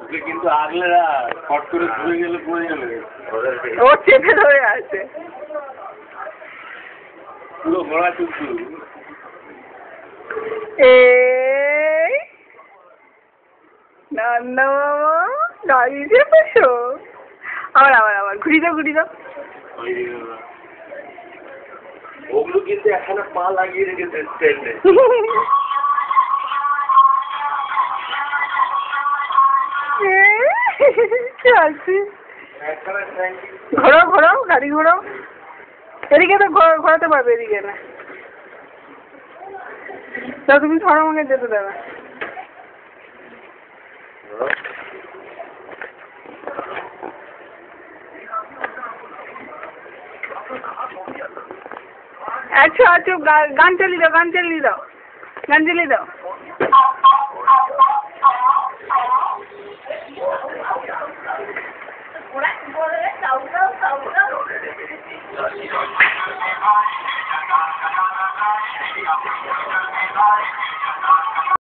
ওকে কিন্তু আগলে ফট করে ঘুরে গেলে পড়ে গেলে ও চেপে ধরে আছে পুরো ঘোড়া চুপছু এই নান্না মামা গাড়ি চেপেছো আবার ঘুরি দাও ওগুলো কিন্তু এখানে পা লাগিয়ে রেখেছে স্ট্যান্ডে ঘোরাও গাড়ি ঘোরাও এদিকে তো ঘোরাতে পারবে এদিকে না তুমি ধরো আমাকে যেতে দেবে আচ্ছা গান চালিয়ে দাও